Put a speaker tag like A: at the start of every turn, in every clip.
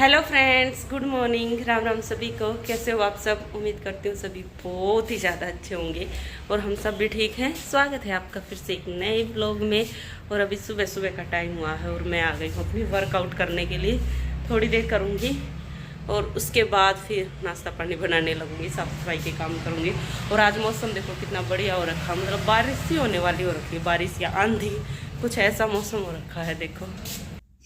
A: Hello friends, good morning, Ram Ram सभी को। कैसे हो आप सब? उम्मीद करती हूँ सभी बहुत ही ज़्यादा अच्छे होंगे और हम सब भी ठीक हैं। स्वागत है आपका फिर से एक नए ब्लॉग में। और अभी सुबह सुबह का टाइम हुआ है और मैं आ गई हूँ अपनी वर्कआउट करने के लिए। थोड़ी देर करूँगी और उसके बाद फिर नाश्ता पानी बनाने लगूँगी, साफ़ सफाई के काम करूँगी। और आज मौसम देखो कितना बढ़िया हो रखा, मतलब बारिश ही होने वाली हो रखी है, बारिश या आंधी, कुछ ऐसा मौसम हो रखा है। देखो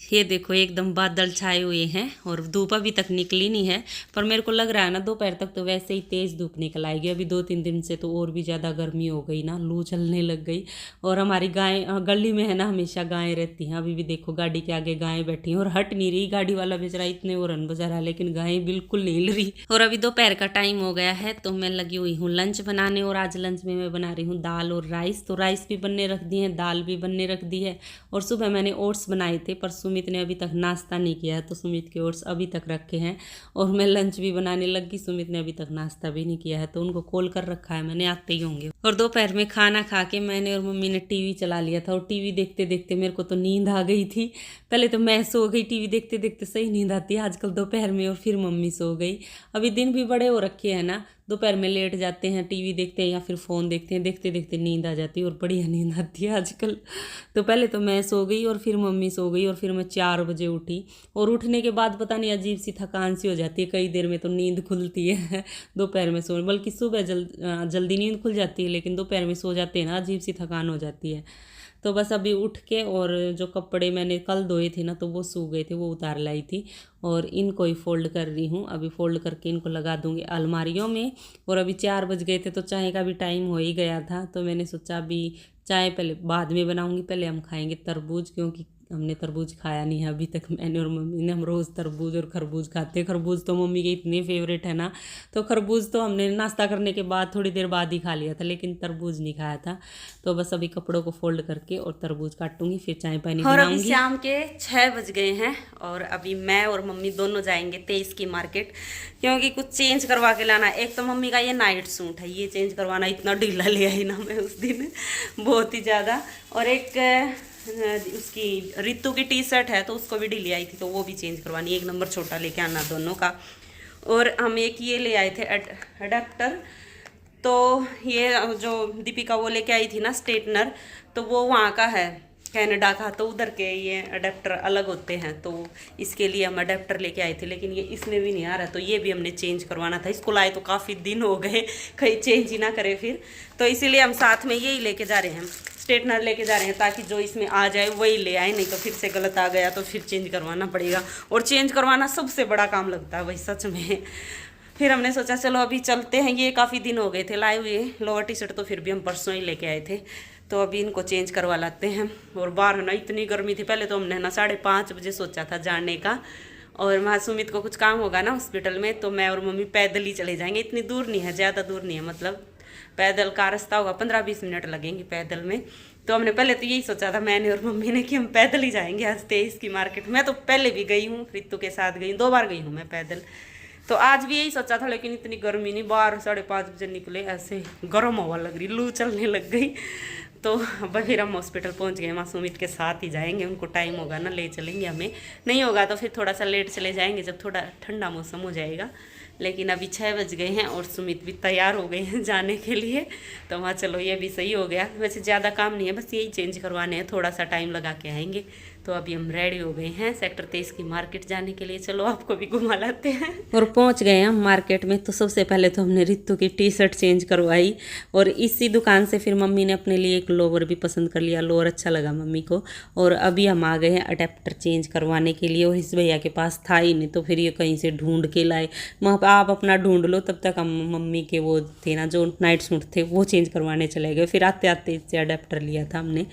A: ये देखो, एकदम बादल छाए हुए हैं और धूप अभी तक निकली नहीं है, पर मेरे को लग रहा है ना दोपहर तक तो वैसे ही तेज़ धूप निकल आएगी। अभी 2-3 दिन से तो और भी ज़्यादा गर्मी हो गई ना, लू चलने लग गई। और हमारी गाय गली में है ना, हमेशा गायें रहती हैं। अभी भी देखो गाड़ी के आगे गायें बैठी हैं और हट नहीं रही। गाड़ी वाला बेचारा इतने वो रन बजा रहा है लेकिन गायें बिल्कुल नहीं हिल रही। और अभी दोपहर का टाइम हो गया है तो मैं लगी हुई हूँ लंच बनाने। और आज लंच में मैं बना रही हूँ दाल और राइस। तो राइस भी बनने रख दी है, दाल भी बनने रख दी है। और सुबह मैंने ओट्स बनाए थे, पर सुमित ने अभी तक नाश्ता नहीं किया है तो सुमित के ओट्स अभी तक रखे हैं। और मैं लंच भी बनाने लगी, सुमित ने अभी तक नाश्ता भी नहीं किया है तो उनको कॉल कर रखा है मैंने, आते ही होंगे। और दोपहर में खाना खा के मैंने और मम्मी ने टीवी चला लिया था। और टीवी देखते देखते मेरे को तो नींद आ गई थी। पहले तो मैं सो गई, टीवी देखते देखते सही नींद आती है आजकल दोपहर में। और फिर मम्मी सो गई। अभी दिन भी बड़े हो रखे हैं ना, दोपहर में लेट जाते हैं, टीवी देखते हैं या फिर फ़ोन देखते हैं, देखते देखते नींद आ जाती है और बढ़िया नींद आती है आजकल। तो पहले तो मैं सो गई और फिर मम्मी सो गई और फिर मैं 4 बजे उठी। और उठने के बाद पता नहीं अजीब सी थकान सी हो जाती है, कई देर में तो नींद खुलती है दोपहर में सो, बल्कि सुबह जल्दी नींद खुल जाती है, लेकिन दोपहर में सो जाते हैं ना, अजीब सी थकान हो जाती है। तो बस अभी उठ के और जो कपड़े मैंने कल धोए थे ना तो वो सूख गए थे, वो उतार लाई थी। और इनको ही फोल्ड कर रही हूँ। अभी फोल्ड करके इनको लगा दूँगी अलमारियों में। और अभी 4 बज गए थे तो चाय का भी टाइम हो ही गया था, तो मैंने सोचा अभी चाय पहले बाद में बनाऊँगी, पहले हम खाएँगे तरबूज, क्योंकि हमने तरबूज खाया नहीं है अभी तक। मैंने और मम्मी ने, हम रोज़ तरबूज और खरबूज खाते हैं। खरबूज तो मम्मी के इतने फेवरेट है ना, तो खरबूज तो हमने नाश्ता करने के बाद थोड़ी देर बाद ही खा लिया था, लेकिन तरबूज नहीं खाया था। तो बस अभी कपड़ों को फोल्ड करके और तरबूज काटूंगी, फिर चाय पानी बनाऊंगी। और अभी शाम के 6 बज गए हैं और अभी मैं और मम्मी दोनों जाएंगे 23 की मार्केट, क्योंकि कुछ चेंज करवा के लाना। एक तो मम्मी का ये नाइट सूट है, ये चेंज करवाना, इतना ढीला ले आई ना मैं उस दिन बहुत ही ज़्यादा। और एक उसकी रितु की टी शर्ट है तो उसको भी ढीली आई थी, तो वो भी चेंज करवानी, 1 नंबर छोटा लेके आना दोनों का। और हम एक ये ले आए थे अडेप्टर, तो ये जो दीपिका वो लेके आई थी ना स्ट्रेटनर, तो वो वहाँ का है, कनाडा का, तो उधर के ये अडेप्टर अलग होते हैं, तो इसके लिए हम अडेप्टर लेके आए थे। लेकिन ये इसमें भी नहीं आ रहा, तो ये भी हमने चेंज करवाना था। इसको लाए तो काफ़ी दिन हो गए, कहीं चेंज ही ना करे फिर, तो इसीलिए हम साथ में यही लेके जा रहे हैं, स्ट्रेटनर लेके जा रहे हैं, ताकि जो इसमें आ जाए वही ले आए, नहीं तो फिर से गलत आ गया तो फिर चेंज करवाना पड़ेगा। और चेंज करवाना सबसे बड़ा काम लगता है भाई, सच में। फिर हमने सोचा चलो अभी चलते हैं, ये काफ़ी दिन हो गए थे लाए हुए। लोअर टी शर्ट तो फिर भी हम परसों ही लेके आए थे, तो अभी इनको चेंज करवा लाते हैं। और बाहर ना इतनी गर्मी थी, पहले तो हमने ना 5:30 बजे सोचा था जाने का, और वहाँ सुमित को कुछ काम होगा ना हॉस्पिटल में, तो मैं और मम्मी पैदल ही चले जाएंगे। इतनी दूर नहीं है, ज़्यादा दूर नहीं है, मतलब पैदल का रास्ता होगा, 15-20 मिनट लगेंगे पैदल में। तो हमने पहले तो यही सोचा था मैंने और मम्मी ने कि हम पैदल ही जाएंगे आज 23 की मार्केट। मैं तो पहले भी गई हूँ, रितु के साथ गई, 2 बार गई हूँ मैं पैदल, तो आज भी यही सोचा था। लेकिन इतनी गर्मी नहीं, बाहर 5:30 बजे निकले, ऐसे गर्म हवा लग रही, लू चलने लग गई। तो फिर हम हॉस्पिटल पहुंच गए, वहाँ सुमित के साथ ही जाएंगे, उनको टाइम होगा ना ले चलेंगे, हमें नहीं होगा तो फिर थोड़ा सा लेट चले जाएंगे जब थोड़ा ठंडा मौसम हो जाएगा। लेकिन अभी 6 बज गए हैं और सुमित भी तैयार हो गए हैं जाने के लिए, तो वहाँ चलो ये भी सही हो गया। वैसे ज़्यादा काम नहीं है, बस यही चेंज करवाने हैं, थोड़ा सा टाइम लगा के आएंगे। तो अभी हम रेडी हो गए हैं सेक्टर 23 की मार्केट जाने के लिए, चलो आपको भी घुमा लाते हैं। और पहुंच गए हम मार्केट में। तो सबसे पहले तो हमने रितु की टी शर्ट चेंज करवाई, और इसी दुकान से फिर मम्मी ने अपने लिए एक लोअर भी पसंद कर लिया, लोअर अच्छा लगा मम्मी को। और अभी हम आ गए हैं अडेप्टर चेंज करवाने के लिए, और इस भैया के पास था ही नहीं, तो फिर ये कहीं से ढूंढ के लाए। वहाँ पर आप अपना ढूंढ लो, तब तक हम मम्मी के वो थे ना जो नाइट सूट थे वो चेंज करवाने चले गए। फिर आते आते इससे अडेप्टर लिया था हमने।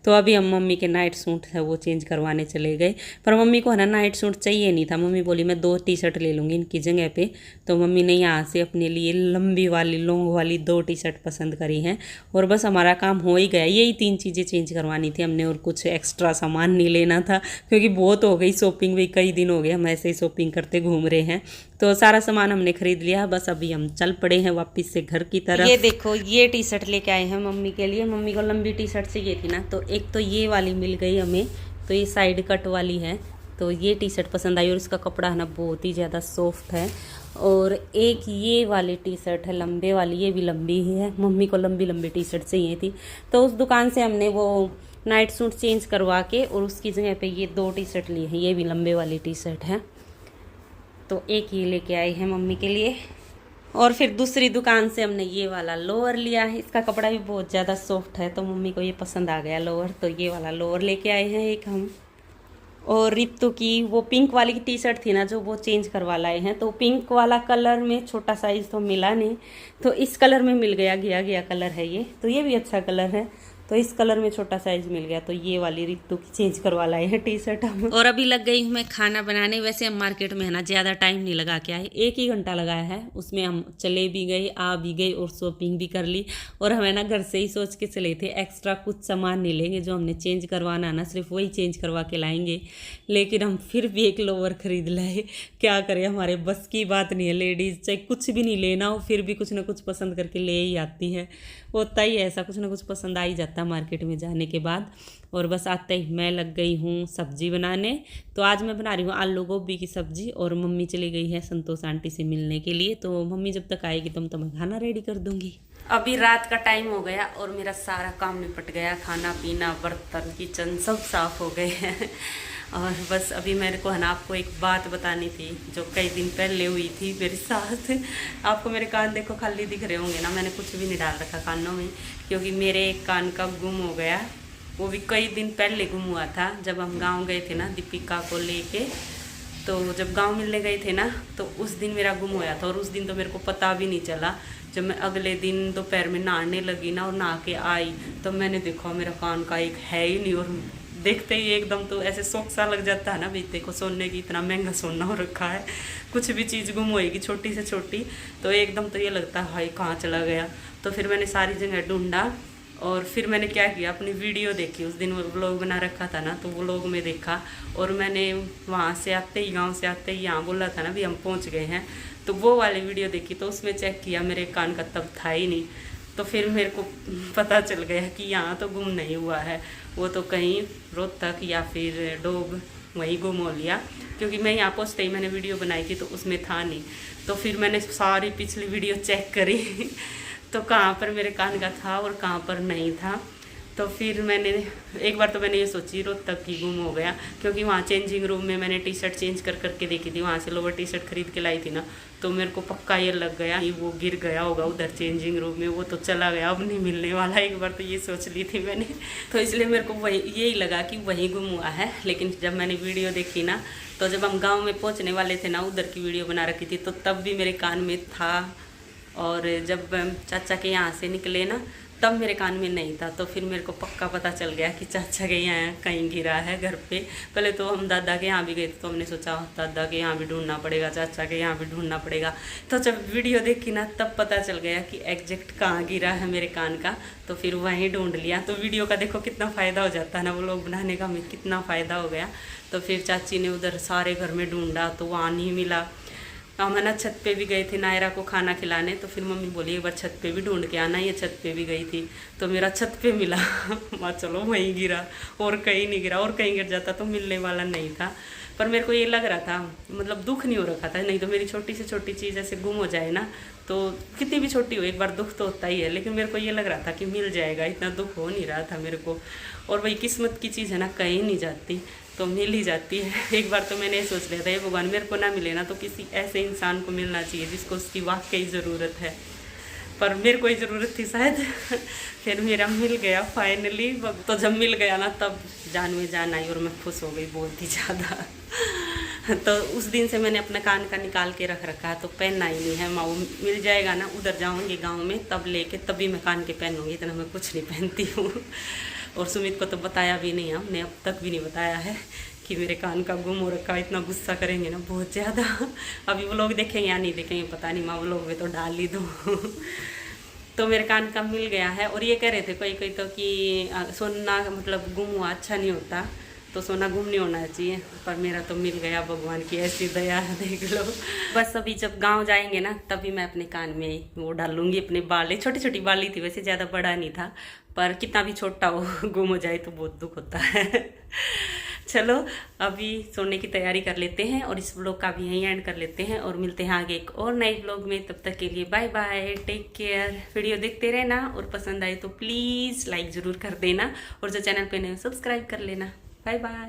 A: तो अभी हम मम्मी के नाइट सूट है वो चेंज करवाने चले गए, पर मम्मी को है ना नाइट सूट चाहिए नहीं था। मम्मी बोली मैं 2 टी शर्ट ले लूँगी इनकी जगह पे, तो मम्मी ने यहाँ से अपने लिए लंबी वाली लॉन्ग वाली 2 टी शर्ट पसंद करी हैं। और बस हमारा काम हो ही गया, यही 3 चीज़ें चेंज करवानी थी हमने, और कुछ एक्स्ट्रा सामान नहीं लेना था, क्योंकि बहुत हो गई शॉपिंग भी, कई दिन हो गए हम ऐसे ही शॉपिंग करते घूम रहे हैं। तो सारा सामान हमने खरीद लिया, बस अभी हम चल पड़े हैं वापस से घर की तरफ। ये देखो, ये टी शर्ट लेके आए हैं मम्मी के लिए। मम्मी को लंबी टी शर्ट चाहिए थी ना, तो एक तो ये वाली मिल गई हमें, तो ये साइड कट वाली है, तो ये टी शर्ट पसंद आई और इसका कपड़ा है ना बहुत ही ज़्यादा सॉफ्ट है। और एक ये वाली टी शर्ट है लंबे वाली, ये भी लंबी ही है, मम्मी को लंबी लंबी टी शर्ट चाहिए थी तो उस दुकान से हमने वो नाइट सूट चेंज करवा के और उसकी जगह पे ये 2 टी शर्ट ली है, ये भी लंबे वाली टी शर्ट है। तो एक ये लेके आई है मम्मी के लिए। और फिर दूसरी दुकान से हमने ये वाला लोअर लिया है, इसका कपड़ा भी बहुत ज़्यादा सॉफ्ट है तो मम्मी को ये पसंद आ गया लोअर, तो ये वाला लोअर लेके आए हैं एक हम। और रितु की वो पिंक वाली टी शर्ट थी ना जो, वो चेंज करवा लाए हैं। तो पिंक वाला कलर में छोटा साइज तो मिला नहीं, तो इस कलर में मिल गया, गया गया कलर है ये, तो ये भी अच्छा कलर है, तो इस कलर में छोटा साइज मिल गया, तो ये वाली रितु की चेंज करवा लाए हैं टी शर्ट हम। और अभी लग गई हूँ मैं खाना बनाने। वैसे हम मार्केट में है ना ज़्यादा टाइम नहीं लगा के आए, 1 ही घंटा लगाया है, उसमें हम चले भी गए, आ भी गए और शॉपिंग भी कर ली। और हमें ना घर से ही सोच के चले थे एक्स्ट्रा कुछ सामान नहीं लेंगे, जो हमने चेंज करवाना ना सिर्फ वही चेंज करवा के लाएंगे। लेकिन हम फिर भी एक लोअर खरीद लाए, क्या करें, हमारे बस की बात नहीं है। लेडीज़ चाहे कुछ भी नहीं लेना हो फिर भी कुछ ना कुछ पसंद करके ले ही आती है, होता ही ऐसा, कुछ ना कुछ पसंद आ ही जाता है मार्केट में जाने के बाद। और बस आते ही मैं लग गई हूँ सब्जी बनाने। तो आज मैं बना रही हूँ आलू गोभी की सब्जी और मम्मी चली गई है संतोष आंटी से मिलने के लिए, तो मम्मी जब तक आएगी तो मैं खाना रेडी कर दूँगी। अभी रात का टाइम हो गया और मेरा सारा काम निपट गया, खाना पीना बर्तन किचन सब साफ हो गए हैं। और बस अभी मेरे को है ना आपको एक बात बतानी थी जो कई दिन पहले हुई थी मेरे साथ। आपको मेरे कान देखो खाली दिख रहे होंगे ना, मैंने कुछ भी नहीं डाल रखा कानों में, क्योंकि मेरे एक कान का गुम हो गया, वो भी कई दिन पहले गुम हुआ था। जब हम गांव गए थे ना दीपिका को लेके, तो जब गांव मिलने गए थे ना तो उस दिन मेरा गुम होया था। और उस दिन तो मेरे को पता भी नहीं चला, जब मैं अगले दिन दोपहर में नहाने लगी ना और नहा के आई तो मैंने देखा मेरा कान का एक है ही नहीं। और देखते ही एकदम तो ऐसे शौक सा लग जाता है ना, भाई देखो सोने की इतना महंगा सोना हो रखा है, कुछ भी चीज़ गुम होएगी छोटी से छोटी तो एकदम तो ये लगता है हाय कहाँ चला गया। तो फिर मैंने सारी जगह ढूंढा और फिर मैंने क्या किया, अपनी वीडियो देखी, उस दिन वो व्लॉग बना रखा था ना तो वो व्लॉग में देखा। और मैंने वहाँ से आते ही, गाँव से आते ही यहाँ बोला था ना भी हम पहुँच गए हैं, तो वो वाली वीडियो देखी तो उसमें चेक किया, मेरे कान का तब था ही नहीं। तो फिर मेरे को पता चल गया कि यहाँ तो गुम नहीं हुआ है, वो तो कहीं रोहतक या फिर डोब वहीं गुम हो लिया, क्योंकि मैं यहाँ पहुँचते ही मैंने वीडियो बनाई थी तो उसमें था नहीं। तो फिर मैंने सारी पिछली वीडियो चेक करी तो कहाँ पर मेरे कान का था और कहाँ पर नहीं था। तो फिर मैंने एक बार तो मैंने ये सोची रोहतक ही गुम हो गया, क्योंकि वहाँ चेंजिंग रूम में मैंने टी शर्ट चेंज कर करके देखी थी, वहाँ से लोअर टी शर्ट खरीद के लाई थी ना, तो मेरे को पक्का ये लग गया कि वो गिर गया होगा उधर चेंजिंग रूम में, वो तो चला गया अब नहीं मिलने वाला। एक बार तो ये सोच ली थी मैंने, तो इसलिए मेरे को वही यही लगा कि वहीं गुम हुआ है। लेकिन जब मैंने वीडियो देखी ना, तो जब हम गाँव में पहुँचने वाले थे ना, उधर की वीडियो बना रखी थी, तो तब भी मेरे कान में था। और जब चाचा के यहाँ से निकले ना तब मेरे कान में नहीं था, तो फिर मेरे को पक्का पता चल गया कि चाचा के यहाँ कहीं गिरा है घर पे। पहले तो हम दादा के यहाँ भी गए तो हमने सोचा दादा के यहाँ भी ढूंढना पड़ेगा, चाचा के यहाँ भी ढूंढना पड़ेगा। तो जब वीडियो देखी ना तब पता चल गया कि एग्जैक्ट कहाँ गिरा है मेरे कान का, तो फिर वहीं ढूंढ लिया। तो वीडियो का देखो कितना फ़ायदा हो जाता है ना, वो लोग बनाने का हमें कितना फ़ायदा हो गया। तो फिर चाची ने उधर सारे घर में ढूंढा तो वहाँ नहीं मिला। हम है ना छत पे भी गए थे नायरा को खाना खिलाने, तो फिर मम्मी बोली एक बार छत पे भी ढूंढ के आना, ये छत पे भी गई थी तो मेरा छत पे मिला। माँ चलो वहीं गिरा, और कहीं नहीं गिरा, और कहीं गिर जाता तो मिलने वाला नहीं था। पर मेरे को ये लग रहा था, मतलब दुख नहीं हो रखा था, नहीं तो मेरी छोटी से छोटी चीज़ ऐसे गुम हो जाए ना, तो कितनी भी छोटी हो एक बार दुख तो होता ही है, लेकिन मेरे को ये लग रहा था कि मिल जाएगा, इतना दुख हो नहीं रहा था मेरे को। और वही किस्मत की चीज़ है ना, कहीं नहीं जाती तो मिल ही जाती है। एक बार तो मैंने ये सोच लिया था ये भगवान मेरे को ना मिले ना तो किसी ऐसे इंसान को मिलना चाहिए जिसको उसकी वाकई ज़रूरत है, पर मेरे को ही ज़रूरत थी शायद। फिर मेरा मिल गया फाइनली। तो जब मिल गया ना तब जान में जान आई और मैं खुश हो गई बहुत ही ज़्यादा। तो उस दिन से मैंने अपना कान का निकाल के रख रखा है, तो पहनना ही नहीं है। माँ मिल जाएगा ना, उधर जाऊँगी गाँव में तब लेके तभी मैं कान के पहनूँगी, इतना मैं कुछ नहीं पहनती हूँ। और सुमित को तो बताया भी नहीं, हमने अब तक भी नहीं बताया है कि मेरे कान का गुम हो रखा। इतना गुस्सा करेंगे ना बहुत ज़्यादा। अभी वो लोग देखेंगे या नहीं देखेंगे पता नहीं, माँ वो लोग में तो डाल ही दूँ। तो मेरे कान का मिल गया है। और ये कह रहे थे कोई कोई तो कि सोना मतलब गुम हुआ अच्छा नहीं होता, तो सोना गुम नहीं होना चाहिए, पर मेरा तो मिल गया, भगवान की ऐसी दया है देख लो। बस अभी जब गांव जाएंगे ना तभी मैं अपने कान में वो डालूंगी अपने बाले। छोटी छोटी बाली थी वैसे, ज़्यादा बड़ा नहीं था, पर कितना भी छोटा हो गुम हो जाए तो बहुत दुख होता है। चलो अभी सोने की तैयारी कर लेते हैं और इस व्लॉग का भी यहीं एंड कर लेते हैं और मिलते हैं आगे एक और नए व्लॉग में। तब तक के लिए bye bye, take care. Video देखते रहना और पसंद आए तो प्लीज़ लाइक ज़रूर कर देना और जो चैनल पे नए हो सब्सक्राइब कर लेना। Bye bye.